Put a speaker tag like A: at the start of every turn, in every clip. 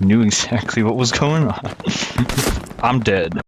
A: knew exactly what was going on. I'm dead.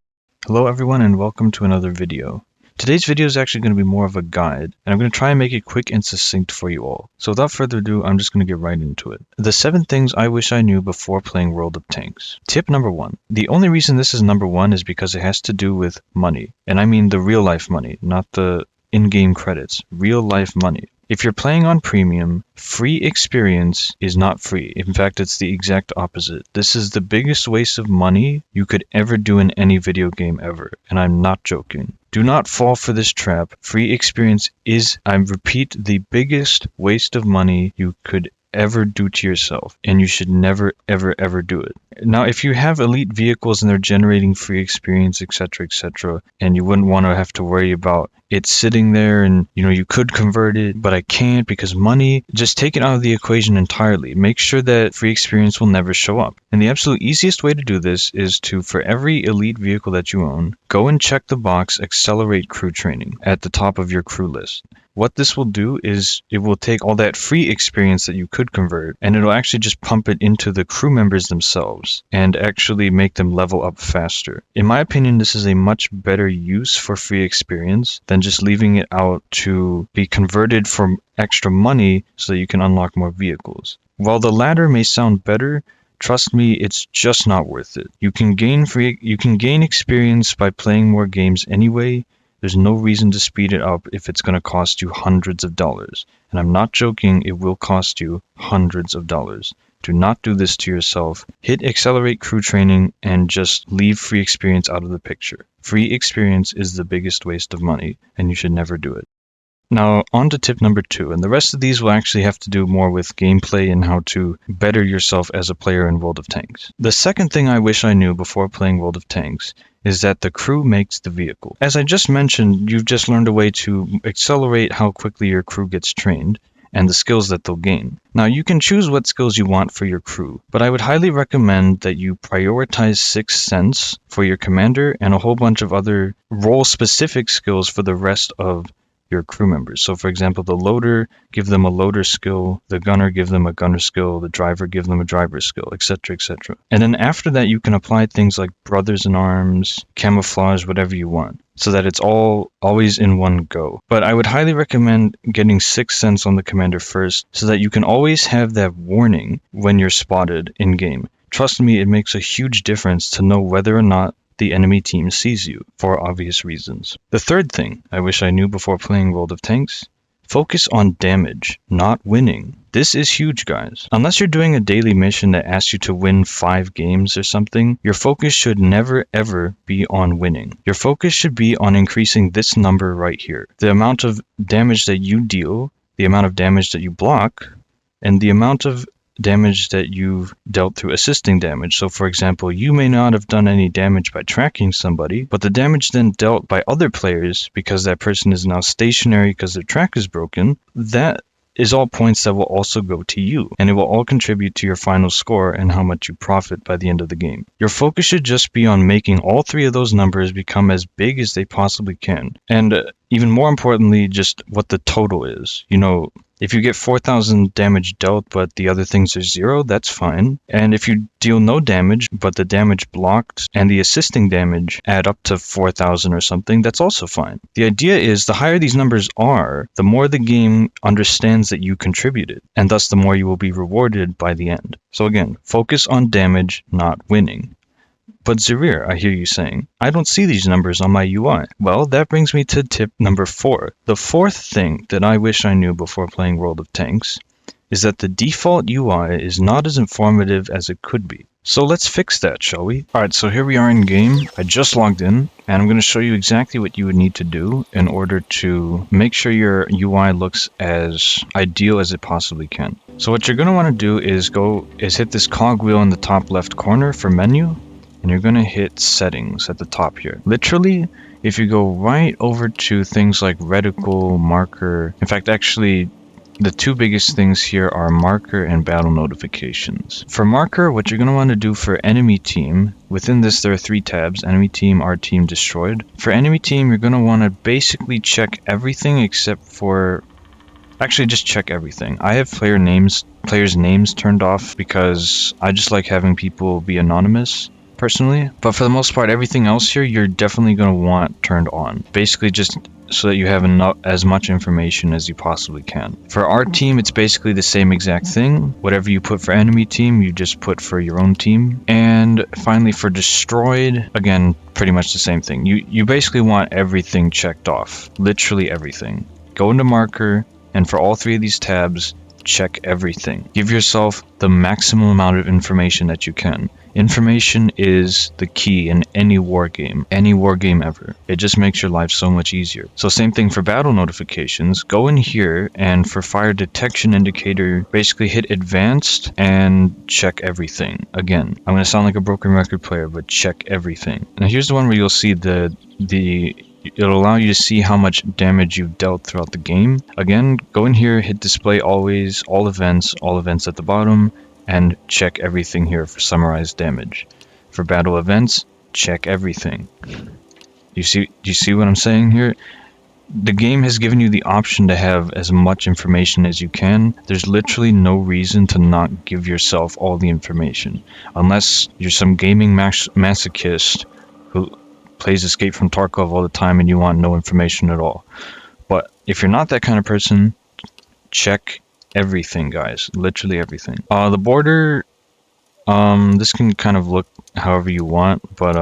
A: Hello everyone and welcome to another video. Today's video is actually going to be more of a guide, and I'm going to try and make it quick and succinct for you all. So without further ado, I'm just going to get right into it. The 7 things I wish I knew before playing World of Tanks. Tip number 1. The only reason this is number 1 is because it has to do with money. And I mean the real life money, not the in-game credits. Real life money. If you're playing on premium, free experience is not free. In fact, it's the exact opposite. This is the biggest waste of money you could ever do in any video game ever, and I'm not joking. Do not fall for this trap. Free experience is, I repeat, the biggest waste of money you could ever do to yourself, and you should never ever do it. Now, if you have elite vehicles and they're generating free experience, etc., and you wouldn't want to have to worry about it sitting there and you could convert it, but I can't because money, just take it out of the equation entirely. Make sure that free experience will never show up. And the absolute easiest way to do this is to, for every elite vehicle that you own, go and check the box Accelerate Crew Training at the top of your crew list. What this will do is it will take all that free experience that you could convert, and it'll actually just pump it into the crew members themselves and actually make them level up faster. In my opinion, this is a much better use for free experience than just leaving it out to be converted for extra money so that you can unlock more vehicles. While the latter may sound better, trust me, it's just not worth it. You can gain experience by playing more games anyway. There's no reason to speed it up if it's going to cost you hundreds of dollars. And I'm not joking, it will cost you hundreds of dollars. Do not do this to yourself. Hit Accelerate Crew Training and just leave free experience out of the picture. Free experience is the biggest waste of money, and you should never do it. Now, on to tip number 2, and the rest of these will actually have to do more with gameplay and how to better yourself as a player in World of Tanks. The second thing I wish I knew before playing World of Tanks is that the crew makes the vehicle. As I just mentioned, you've just learned a way to accelerate how quickly your crew gets trained and the skills that they'll gain. Now, you can choose what skills you want for your crew, but I would highly recommend that you prioritize Sixth Sense for your commander and a whole bunch of other role-specific skills for the rest of your crew members. So for example, the loader, give them a loader skill, the gunner, give them a gunner skill, the driver, give them a driver skill, etc. And then after that, you can apply things like brothers in arms, camouflage, whatever you want, so that it's all always in one go. But I would highly recommend getting Sixth Sense on the commander first, so that you can always have that warning when you're spotted in game. Trust me, it makes a huge difference to know whether or not the enemy team sees you, for obvious reasons. The third thing I wish I knew before playing World of Tanks: focus on damage, not winning. This is huge, guys. Unless you're doing a daily mission that asks you to win 5 games or something, your focus should never ever be on winning. Your focus should be on increasing this number right here. The amount of damage that you deal, the amount of damage that you block, and the amount of damage that you've dealt through assisting damage. So for example, you may not have done any damage by tracking somebody, but the damage then dealt by other players because that person is now stationary because their track is broken, that is all points that will also go to you, and it will all contribute to your final score and how much you profit by the end of the game. Your focus should just be on making all 3 of those numbers become as big as they possibly can. And even more importantly, just what the total is. If you get 4,000 damage dealt, but the other things are 0, that's fine. And if you deal no damage, but the damage blocked and the assisting damage add up to 4,000 or something, that's also fine. The idea is the higher these numbers are, the more the game understands that you contributed, and thus the more you will be rewarded by the end. So again, focus on damage, not winning. But Zareer, I hear you saying, I don't see these numbers on my UI. Well, that brings me to tip number 4. The fourth thing that I wish I knew before playing World of Tanks is that the default UI is not as informative as it could be. So let's fix that, shall we? Alright, so here we are in game. I just logged in, and I'm going to show you exactly what you would need to do in order to make sure your UI looks as ideal as it possibly can. So what you're going to want to do is hit this cogwheel in the top left corner for menu, and you're going to hit settings at the top here. Literally, if you go right over to things like reticle, marker, in fact, actually, the 2 biggest things here are marker and battle notifications. For marker, what you're going to want to do for enemy team, within this there are 3 tabs: enemy team, our team, destroyed. For enemy team, you're going to want to basically check everything except for Actually, just check everything. I have players' names turned off because I just like having people be anonymous, personally. But for the most part, everything else here, you're definitely going to want turned on. Basically, just so that you have as much information as you possibly can. For our team, it's basically the same exact thing. Whatever you put for enemy team, you just put for your own team. And finally, for destroyed, again, pretty much the same thing. You basically want everything checked off. Literally everything. Go into marker, and for all three of these tabs, check everything. Give yourself the maximum amount of information that you can. Information is the key in any war game ever. It just makes your life so much easier. So same thing for battle notifications. Go in here and for fire detection indicator, basically hit advanced and check everything. Again, I'm going to sound like a broken record player, but check everything. Now here's the one where you'll see it'll allow you to see how much damage you've dealt throughout the game. Again, go in here, hit display always, all events at the bottom, and check everything here for summarized damage. For battle events, check everything. Do you see what I'm saying here? The game has given you the option to have as much information as you can. There's literally no reason to not give yourself all the information. Unless you're some gaming masochist who plays Escape from Tarkov all the time and you want no information at all. But if you're not that kind of person, check everything, guys. Literally everything. The border, this can kind of look however you want, but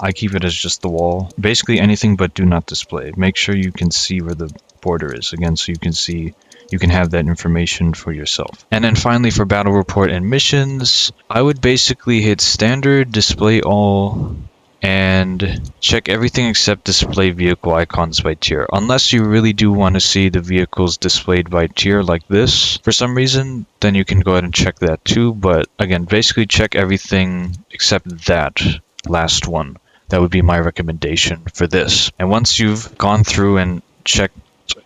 A: I keep it as just the wall. Basically anything but do not display. Make sure you can see where the border is, again, so you can have that information for yourself. And then finally for battle report and missions, I would basically hit standard, display all, and check everything except display vehicle icons by tier. Unless you really do want to see the vehicles displayed by tier like this for some reason, then you can go ahead and check that too. But again, basically check everything except that last one. That would be my recommendation for this. And once you've gone through and checked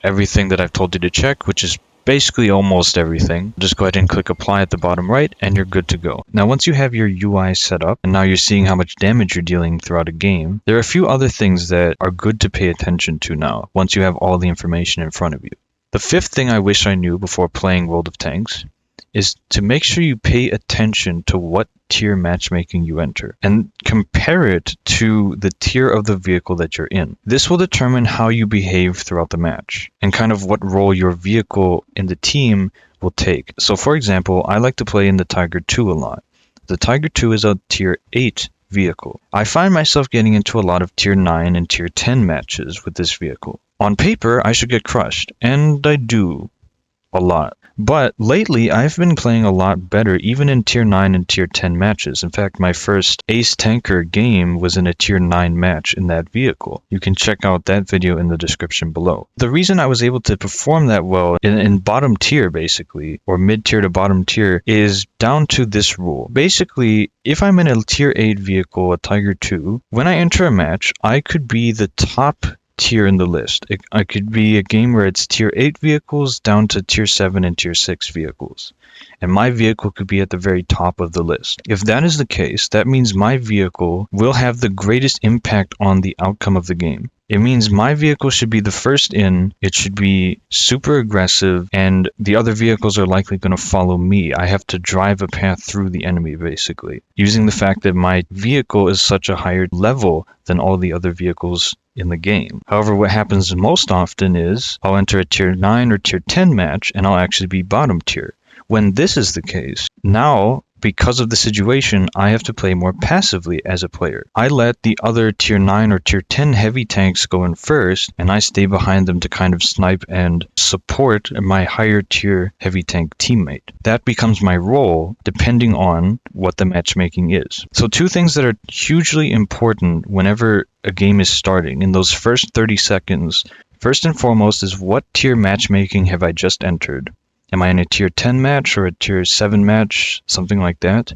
A: everything that I've told you to check, which is basically almost everything, just go ahead and click apply at the bottom right and you're good to go. Now once you have your UI set up and now you're seeing how much damage you're dealing throughout a game, there are a few other things that are good to pay attention to now once you have all the information in front of you. The fifth thing I wish I knew before playing World of Tanks is to make sure you pay attention to what tier matchmaking you enter and compare it to the tier of the vehicle that you're in. This will determine how you behave throughout the match and kind of what role your vehicle in the team will take. So for example, I like to play in the Tiger II a lot. The Tiger II is a tier 8 vehicle. I find myself getting into a lot of tier 9 and tier 10 matches with this vehicle. On paper, I should get crushed, and I do a lot. But lately, I've been playing a lot better, even in tier 9 and tier 10 matches. In fact, my first Ace Tanker game was in a tier 9 match in that vehicle. You can check out that video in the description below. The reason I was able to perform that well in bottom tier, basically, or mid tier to bottom tier, is down to this rule. Basically, if I'm in a tier 8 vehicle, a Tiger II, when I enter a match, I could be the top tier in the list. I could be a game where it's tier 8 vehicles down to tier 7 and tier 6 vehicles. And my vehicle could be at the very top of the list. If that is the case, that means my vehicle will have the greatest impact on the outcome of the game. It means my vehicle should be the first in, it should be super aggressive, and the other vehicles are likely going to follow me. I have to drive a path through the enemy, basically, using the fact that my vehicle is such a higher level than all the other vehicles in the game. However, what happens most often is I'll enter a tier 9 or tier 10 match, and I'll actually be bottom tier. When this is the case, now, because of the situation, I have to play more passively as a player. I let the other tier 9 or tier 10 heavy tanks go in first, and I stay behind them to kind of snipe and support my higher tier heavy tank teammate. That becomes my role depending on what the matchmaking is. So two things that are hugely important whenever a game is starting in those first 30 seconds. First and foremost is what tier matchmaking have I just entered? Am I in a tier 10 match or a tier 7 match, something like that?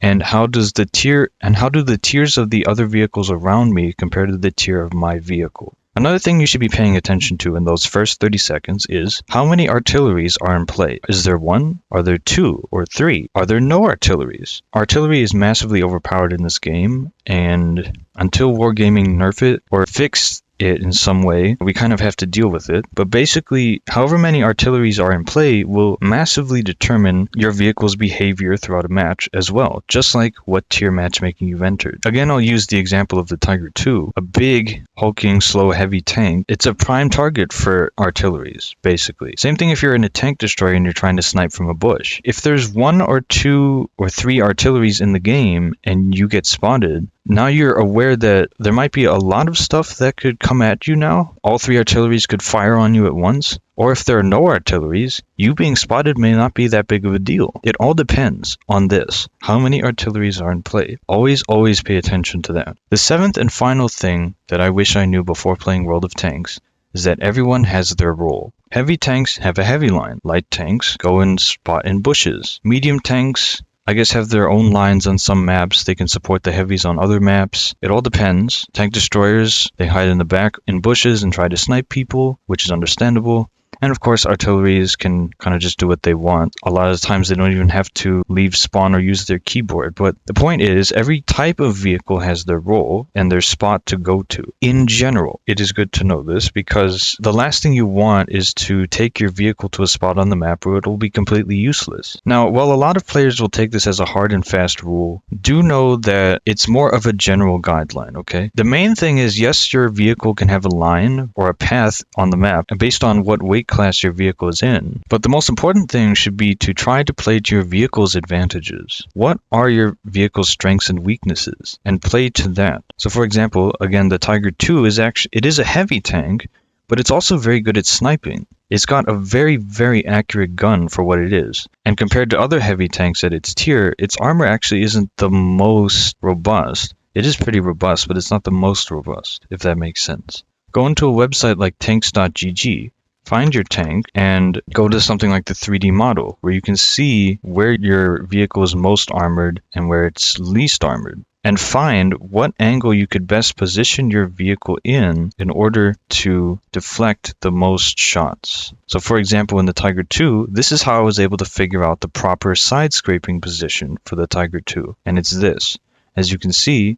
A: And how do the tiers of the other vehicles around me compare to the tier of my vehicle? Another thing you should be paying attention to in those first 30 seconds is how many artilleries are in play. Is there 1? Are there 2 or 3? Are there no artilleries? Artillery is massively overpowered in this game, and until Wargaming nerf it or fix it in some way, we kind of have to deal with it. But basically, however many artilleries are in play will massively determine your vehicle's behavior throughout a match as well, just like what tier matchmaking you've entered. Again, I'll use the example of the Tiger II, a big, hulking, slow, heavy tank. It's a prime target for artilleries, basically. Same thing if you're in a tank destroyer and you're trying to snipe from a bush. If there's 1 or 2 or 3 artilleries in the game and you get spotted, now you're aware that there might be a lot of stuff that could come at you now. All 3 artilleries could fire on you at once. Or if there are no artilleries, you being spotted may not be that big of a deal. It all depends on this. How many artilleries are in play? Always pay attention to that. The 7th and final thing that I wish I knew before playing World of Tanks is that everyone has their role. Heavy tanks have a heavy line. Light tanks go and spot in bushes. Medium tanks, I guess, have their own lines on some maps. They can support the heavies on other maps. It all depends. Tank destroyers, they hide in the back in bushes and try to snipe people, which is understandable. And of course, artilleries can kind of just do what they want. A lot of times they don't even have to leave spawn or use their keyboard. But the point is, every type of vehicle has their role and their spot to go to. In general, it is good to know this because the last thing you want is to take your vehicle to a spot on the map where it will be completely useless. Now, while a lot of players will take this as a hard and fast rule, do know that it's more of a general guideline, okay? The main thing is, yes, your vehicle can have a line or a path on the map based on what weight class your vehicle is in. But the most important thing should be to try to play to your vehicle's advantages. What are your vehicle's strengths and weaknesses? And play to that. So for example, again, the Tiger II is a heavy tank, but it's also very good at sniping. It's got a very accurate gun for what it is. And compared to other heavy tanks at its tier, its armor actually isn't the most robust. It is pretty robust, but it's not the most robust, if that makes sense. Go into a website like tanks.gg. Find your tank and go to something like the 3D model, where you can see where your vehicle is most armored and where it's least armored, and find what angle you could best position your vehicle in order to deflect the most shots. So for example, in the Tiger II, this is how I was able to figure out the proper side scraping position for the Tiger II, and it's this. As you can see,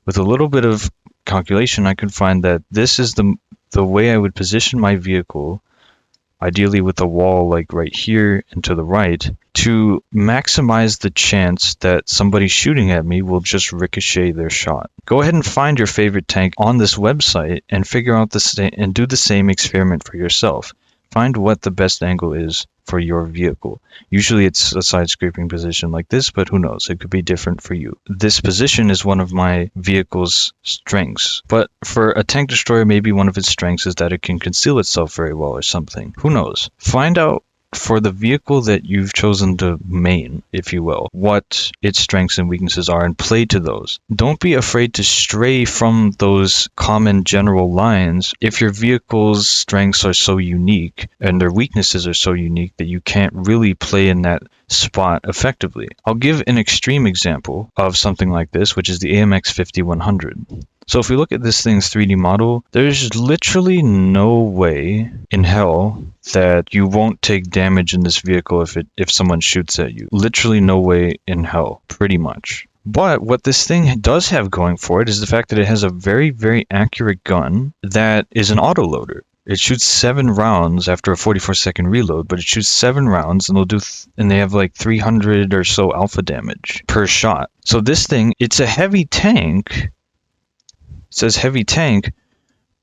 A: with a little bit of calculation, I could find that this is the way I would position my vehicle, ideally with a wall like right here and to the right, to maximize the chance that somebody shooting at me will just ricochet their shot. Go ahead and find your favorite tank on this website and figure out and do the same experiment for yourself. Find what the best angle is for your vehicle. Usually it's a side scraping position like this, but who knows, it could be different for you. This position is one of my vehicle's strengths, but for a tank destroyer, maybe one of its strengths is that it can conceal itself very well or something. Who knows? Find out for the vehicle that you've chosen to main, if you will, what its strengths and weaknesses are, and play to those. Don't be afraid to stray from those common general lines if your vehicle's strengths are so unique and their weaknesses are so unique that you can't really play in that spot effectively. I'll give an extreme example of something like this, which is the AMX 5100. So if we look at this thing's 3D model, there's literally no way in hell that you won't take damage in this vehicle if someone shoots at you. Literally no way in hell, pretty much. But what this thing does have going for it is the fact that it has a very accurate gun that is an autoloader. It shoots 7 rounds after a 44-second reload, but it shoots 7 rounds, and and they have like 300 or so alpha damage per shot. So this thing, it's a heavy tank. It says heavy tank,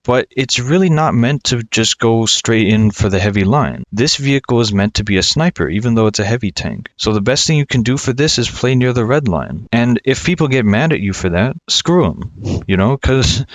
A: but it's really not meant to just go straight in for the heavy line. This vehicle is meant to be a sniper, even though it's a heavy tank. So the best thing you can do for this is play near the red line. And if people get mad at you for that, screw them, because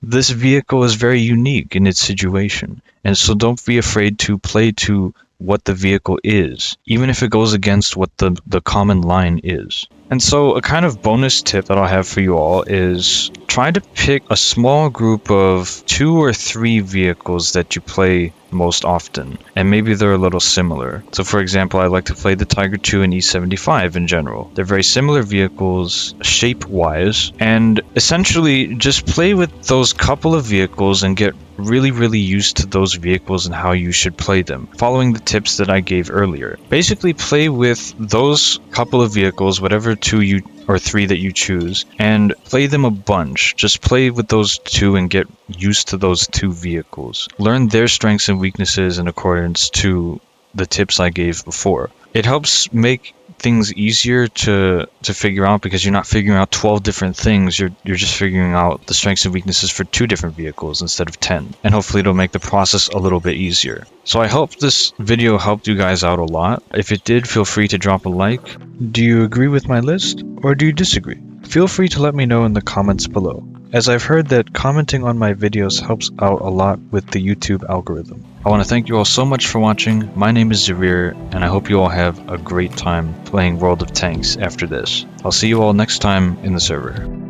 A: this vehicle is very unique in its situation. And so don't be afraid to play to what the vehicle is, even if it goes against what the common line is. And so a kind of bonus tip that I'll have for you all is try to pick a small group of 2 or 3 vehicles that you play most often, and maybe they're a little similar. So for example, I like to play the Tiger II and E75 in general. They're very similar vehicles shape-wise, and essentially just play with those couple of vehicles and get really used to those vehicles and how you should play them, following the tips that I gave earlier. Basically play with those couple of vehicles, whatever 2 you or 3 that you choose, and play them a bunch. Just play with those 2 and get used to those 2 vehicles. Learn their strengths and weaknesses in accordance to the tips I gave before. It helps make things easier to figure out, because you're not figuring out 12 different things. You're just figuring out the strengths and weaknesses for 2 different vehicles instead of 10, and hopefully it'll make the process a little bit easier. So I hope this video helped you guys out a lot. If it did, feel free to drop a like. Do you agree with my list, or do you disagree? Feel free to let me know in the comments below, as I've heard that commenting on my videos helps out a lot with the YouTube algorithm. I want to thank you all so much for watching. My name is Zarir, and I hope you all have a great time playing World of Tanks after this. I'll see you all next time in the server.